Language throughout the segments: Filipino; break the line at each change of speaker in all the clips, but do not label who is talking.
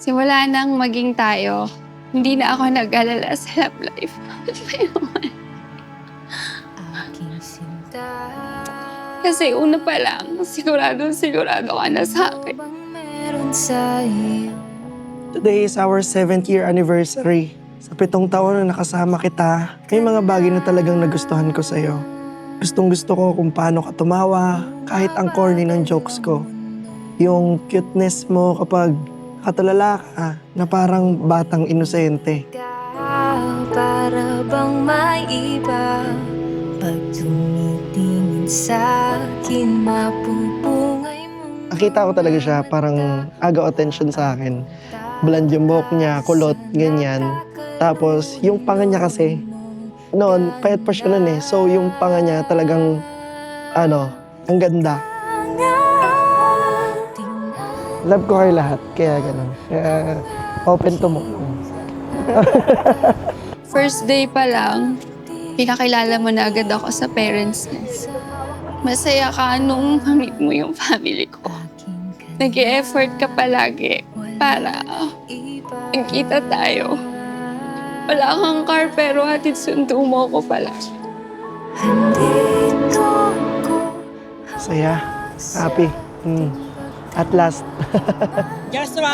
Simula nang maging tayo, hindi na ako nag-alala sa love life. Kasi una pa lang, sigurado ka na sa akin.
Today is our 7th year anniversary. Sa 7 taon na nakasama kita, may mga bagay na talagang nagustuhan ko sa'yo. Gustong-gusto ko kung paano ka tumawa, kahit ang corny ng jokes ko. Yung cuteness mo kapag katulala ka na parang batang inosente.
Para bang may iba, pag tumitingin sa'kin, mapupungay mo.
Nakita ko talaga siya, parang agaw attention sa akin. Blond yung buhok niya, kulot, ganyan. Tapos yung panga niya kasi, noon, payat pa siya noon eh. So yung panga niya talagang, ang ganda. Love ko kayo lahat, kaya gano'n. Kaya open to mo.
First day pa lang, pinakilala mo na agad ako sa parents niya. Masaya ka nung ma-meet mo yung family ko. Nag-e-effort ka palagi para magkita tayo. Wala kang car pero hatid sundo mo ako pala.
Saya, happy. At last.
Joshua,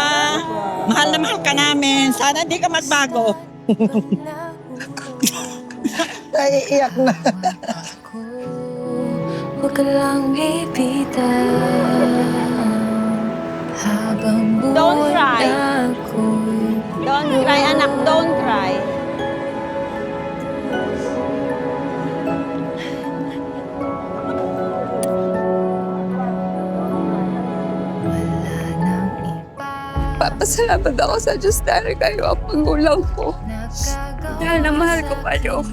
mahal na mahal ka namin. Sana di ka magbago.
Naiiyak na.
Huwag ka lang ipitan habang
Don't
buhay
cry.
ako'y
Don't cry, anak. Don't cry.
wala nang iba.
Papasalamat ako sa Diyos dahil kayo ang magulang ko. Dahil na mahal ko pa kayo.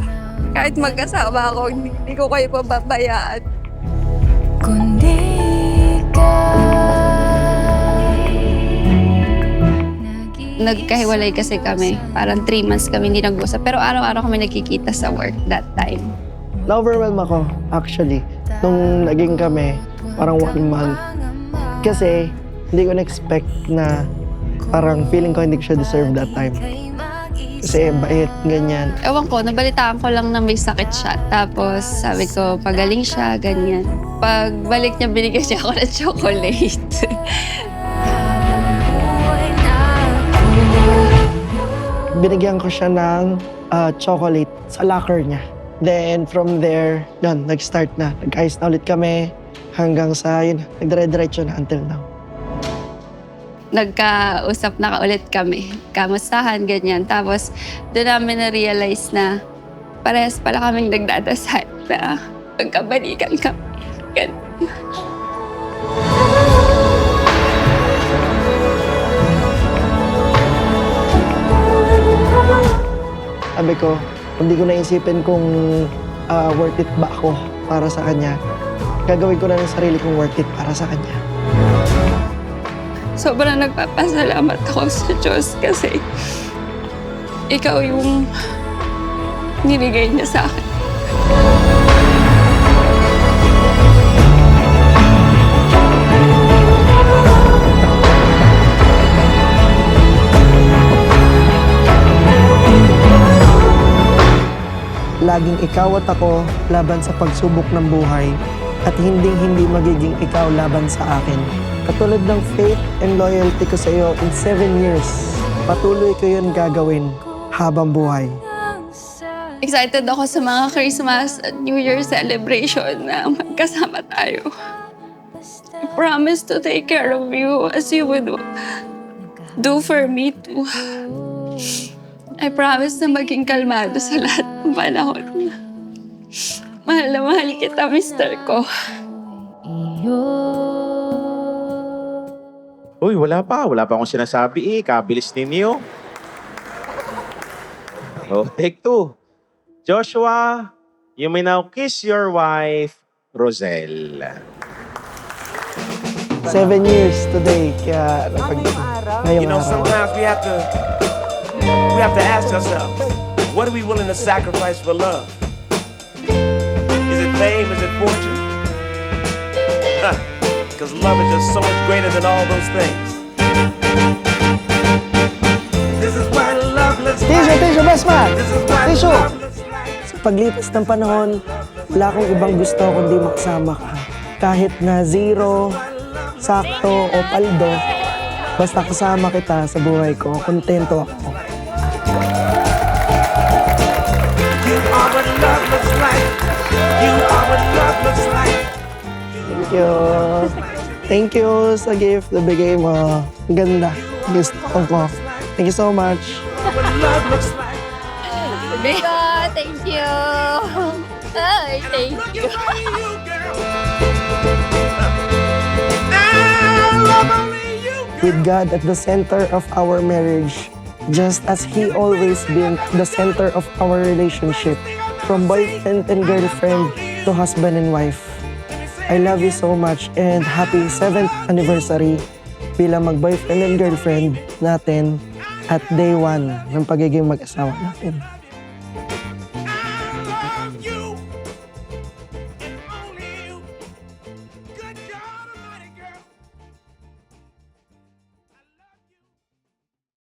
Kahit magkasama ako, hindi ko kayo pababayaan.
Kundi
Nagkahiwalay kasi kami. Parang 3 months kami hindi nag-usap. Pero araw-araw kami nagkikita sa work that time.
Na-overwhelm ako, actually. Nung naging kami, parang 1 month. Kasi, hindi ko na-expect na parang feeling ko hindi ko siya deserve that time. Kasi bait, ganyan.
Ewan ko, nabalitaan ko lang na may sakit siya. Tapos sabi ko, pagaling siya, ganyan. Pagbalik niya, binigyan niya ako ng chocolate.
Binigyan ko siya ng chocolate sa locker niya. Then from there, yun, nag-start na. Nag-ayos na ulit kami hanggang sa, yun, nagdire-diretso na until now.
Nagkausap na ulit kami. Kamustahan, ganyan. Tapos doon namin na-realize na parehas pala kaming nagdadasal na magkabalikan kami. Ganun.
Sabi ko, hindi ko naisipin kung worth it ba ako para sa kanya. Gagawin ko na ng sarili kong worth it para sa kanya.
Sobrang nagpapasalamat ako sa Diyos kasi ikaw yung ninigay niya sa akin.
Laging ikaw at ako laban sa pagsubok ng buhay at hindi magiging ikaw laban sa akin. Katulad ng faith and loyalty ko sa iyo in 7 years, patuloy ko yun gagawin habang buhay.
Excited ako sa mga Christmas at New Year celebration na magkasama tayo. I promise to take care of you as you would do for me too. I promise na maging kalmado sa lahat ng panahon. Mahal na mahal kita, mister ko.
Uy, wala pa akong sinasabi eh. Kabilis ninyo. Oh, take 2. Joshua, you may now kiss your wife, Rosel.
7 years today, kaya ngayong
You know,
araw.
sometimes we have to ask ourselves, what are we willing to sacrifice for love? Is it fame? Is it fortune? Because love is just so much greater than all those things.
Tissue, best man!
This is what
Tissue!
love looks like.
Sa paglipas ng panahon, wala akong ibang gusto kundi makasama ka. Kahit na zero, sakto o paldo, basta kasama kita sa buhay ko, kontento ako.
You are what love looks like. You are what love looks like.
Thank you. Thank you sa gift na bigay mo. Ang ganda. Gusto ko. Thank you so much.
What love looks like.
Thank you. Ay, thank you.
With God at the center of our marriage, just as He always been the center of our relationship, from boyfriend and girlfriend to husband and wife. I love you so much and happy 7th anniversary bilang mag-boyfriend and girlfriend natin at day 1 ng pagiging mag-asawa natin.